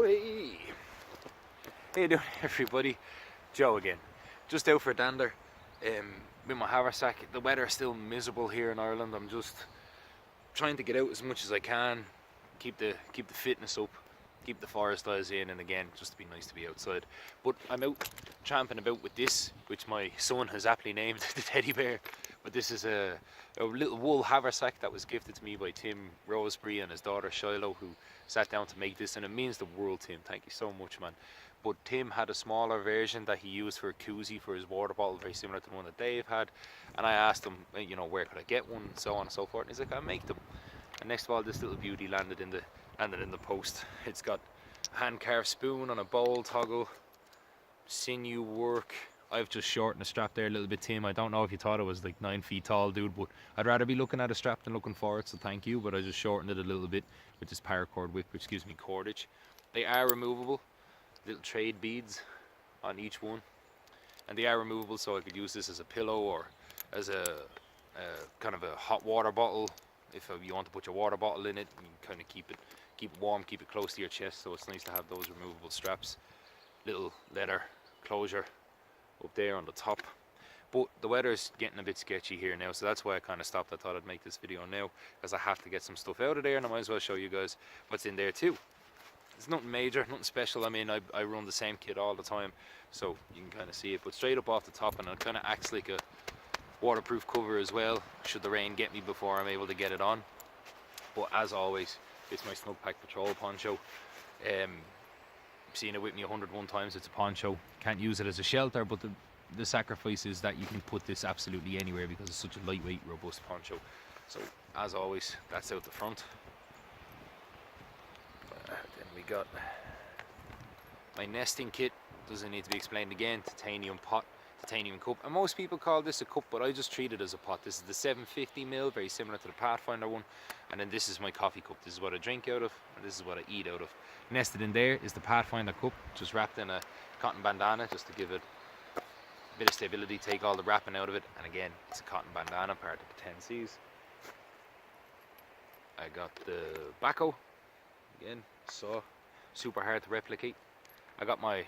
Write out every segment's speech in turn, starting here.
away. How you doing, everybody? Joe again. Just out for a dander with my haversack. The weather is still miserable here in Ireland. I'm just trying to get out as much as I can, keep the fitness up, keep the forest eyes in, and again, just to be nice to be outside. But I'm out tramping about with this, which my son has aptly named the teddy bear. But this is a little wool haversack that was gifted to me by Tim Roseberry and his daughter Shiloh, who sat down to make this, and it means the world, Tim. Thank you so much, man. But Tim had a smaller version that he used for a koozie for his water bottle, very similar to the one that Dave had. And I asked him, you know, where could I get one, and so on and so forth. And he's like, I'll make them. And next of all, this little beauty landed in the post. It's got a hand carved spoon on a bowl toggle, sinew work. I've just shortened the strap there a little bit, Tim. I don't know if you thought it was like 9 feet tall, dude, but I'd rather be looking at a strap than looking for it, so thank you. But I just shortened it a little bit with this paracord whip, which gives me cordage. They are removable, little trade beads on each one, and they are removable, so I could use this as a pillow or as a kind of a hot water bottle. If you want to put your water bottle in it, you can kind of keep it warm, keep it close to your chest, so it's nice to have those removable straps. Little leather closure up there on the top. But the weather's getting a bit sketchy here now, so that's why I kind of stopped. I thought I'd make this video now, because I have to get some stuff out of there, and I might as well show you guys what's in there too. It's nothing major, nothing special. I mean, I run the same kit all the time, so you can kind of see it. But straight up off the top, and it kind of acts like a waterproof cover as well, should the rain get me before I'm able to get it on. But as always, it's my Snug Pack Patrol poncho. Seen it with me 101 times. It's a poncho. Can't use it as a shelter, but the sacrifice is that you can put this absolutely anywhere because it's such a lightweight, robust poncho. So as always, that's out the front. Then we got my nesting kit. Doesn't need to be explained again. Titanium pot, titanium cup, and most people call this a cup, but I just treat it as a pot. This is the 750ml, very similar to the Pathfinder one. And then this is my coffee cup. This is what I drink out of, and this is what I eat out of. Nested in there is the Pathfinder cup, just wrapped in a cotton bandana just to give it a bit of stability, take all the wrapping out of it. And again, it's a cotton bandana, part of the 10Cs. I got the backhoe, again, saw, super hard to replicate. I got my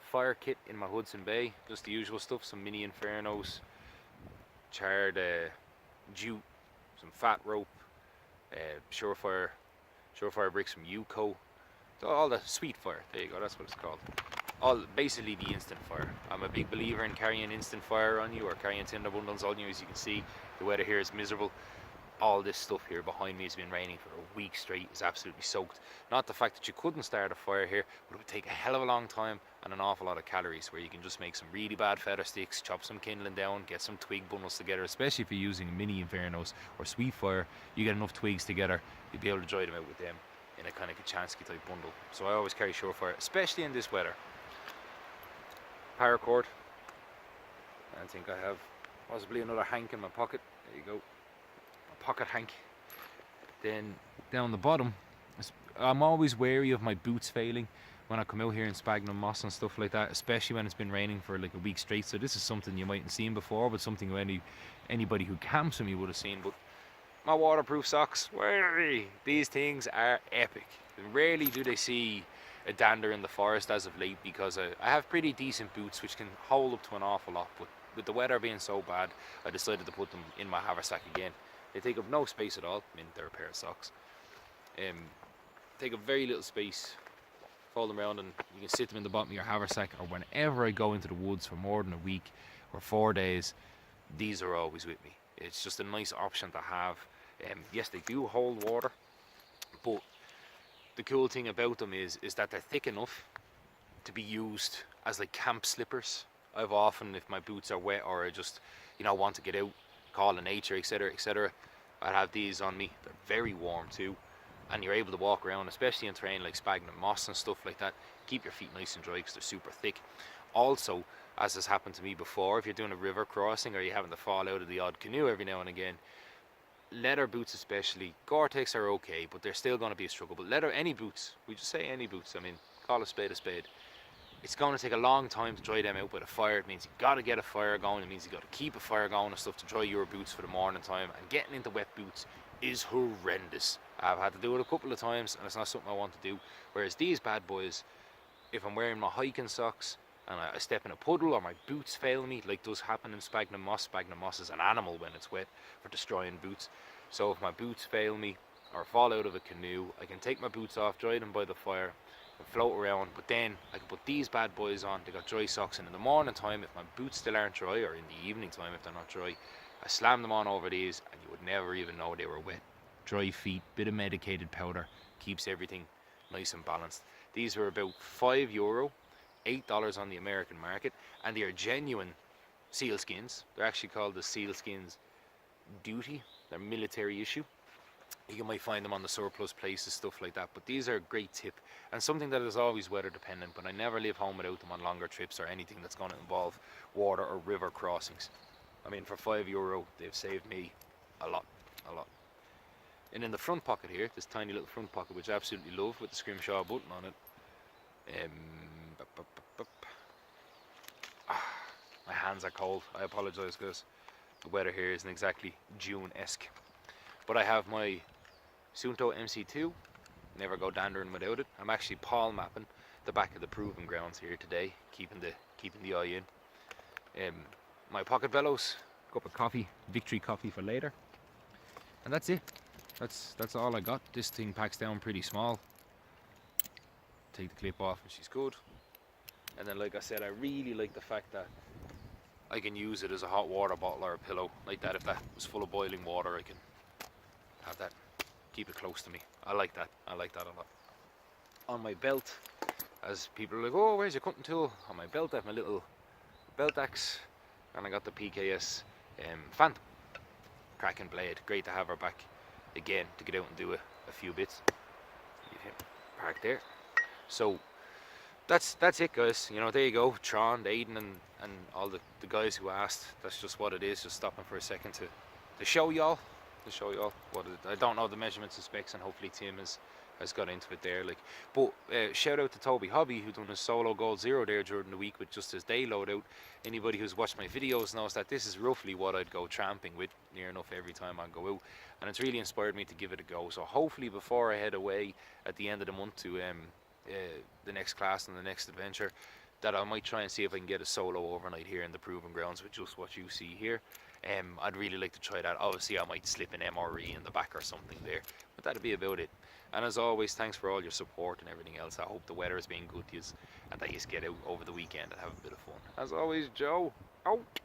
fire kit in my Hudson Bay, just the usual stuff, some mini infernos, charred jute, some fat rope, surefire bricks from Yuko, so all the sweet fire, there you go, that's what it's called. All basically the instant fire. I'm a big believer in carrying instant fire on you, or carrying tinder bundles on you. As you can see, the weather here is miserable. All this stuff here behind me has been raining for a week straight, is absolutely soaked. Not the fact that you couldn't start a fire here, but it would take a hell of a long time and an awful lot of calories, where you can just make some really bad feather sticks, chop some kindling down, get some twig bundles together. Especially if you're using mini infernos or sweet fire, you get enough twigs together, you'll be able to dry them out with them in a kind of Kachansky type bundle. So I always carry surefire, especially in this weather. Paracord. I think I have possibly another hank in my pocket. There you go. Pocket hank. Then down the bottom, I'm always wary of my boots failing when I come out here in sphagnum moss and stuff like that, especially when it's been raining for like a week straight. So this is something you mightn't seen before, but something anybody who camps with me would have seen. But my waterproof socks, these things are epic. And rarely do they see a dander in the forest as of late, because I have pretty decent boots which can hold up to an awful lot, but with the weather being so bad, I decided to put them in my haversack again. They take up no space at all. I mean, they're a pair of socks. Take up very little space. Fold them around, and you can sit them in the bottom of your haversack. Or whenever I go into the woods for more than a week or 4 days, these are always with me. It's just a nice option to have. Yes, they do hold water, but the cool thing about them is that they're thick enough to be used as like camp slippers. I've often, if my boots are wet or I just, you know, want to get out, call in nature, etc., etc., I'd have these on me. They're very warm too, and you're able to walk around, especially in terrain like sphagnum moss and stuff like that. Keep your feet nice and dry because they're super thick. Also, as has happened to me before, if you're doing a river crossing or you're having to fall out of the odd canoe every now and again, leather boots especially, Gore-Tex are okay, but they're still going to be a struggle. But leather, any boots, we just say any boots, I mean, call a spade, it's going to take a long time to dry them out with a fire. It means you've got to get a fire going, it means you've got to keep a fire going and stuff to dry your boots for the morning time, and getting into wet boots is horrendous. I've had to do it a couple of times, and it's not something I want to do. Whereas these bad boys, if I'm wearing my hiking socks and I step in a puddle or my boots fail me, like does happen in sphagnum moss is an animal when it's wet for destroying boots. So if my boots fail me or fall out of a canoe, I can take my boots off, dry them by the fire, and float around. But then I can put these bad boys on. They got dry socks, and in the morning time, if my boots still aren't dry, or in the evening time if they're not dry, I slam them on over these, and you would never even know they were wet. Dry feet, bit of medicated powder, keeps everything nice and balanced. These are about €5, $8 on the American market, and they are genuine seal skins. They're actually called the seal skins duty. They're military issue. You might find them on the surplus places, stuff like that, but these are a great tip and something that is always weather dependent, but I never leave home without them on longer trips or anything that's going to involve water or river crossings. I mean, for €5 they've saved me a lot. And in the front pocket here, this tiny little front pocket, which I absolutely love, with the scrimshaw button on it, my hands are cold. I apologise, guys. The weather here isn't exactly June-esque. But I have my Sunto MC2. Never go dandering without it. I'm actually palm mapping the back of the proving grounds here today, keeping the eye in. My pocket velos, cup of coffee, victory coffee for later, and that's it. That's all I got. This thing packs down pretty small. Take the clip off and she's good. And then, like I said, I really like the fact that I can use it as a hot water bottle or a pillow like that. If that was full of boiling water, I can have that, keep it close to me. I like that a lot. On my belt, as people are like, oh, where's your cutting tool? On my belt I have my little belt axe, and I got the PKS Phantom. Cracking blade, great to have her back again to get out and do a few bits. Leave him parked there. So that's it, guys. You know, there you go. Tron, Aiden, and all the guys who asked. That's just what it is. Just stopping for a second to show y'all. What I don't know the measurements and specs, and hopefully Tim has got into it there. Like, but shout out to Toby Hobby, who done his solo Gold Zero there during the week with just his day loadout. Anybody who's watched my videos knows that this is roughly what I'd go tramping with, near enough every time I go out, and it's really inspired me to give it a go. So hopefully before I head away at the end of the month to the next class and the next adventure, that I might try and see if I can get a solo overnight here in the proving grounds with just what you see here. I'd really like to try that. Obviously I might slip an MRE in the back or something there, but that'd be about it. And as always, thanks for all your support and everything else. I hope the weather has been good to you and that you get out over the weekend and have a bit of fun. As always, Joe, out.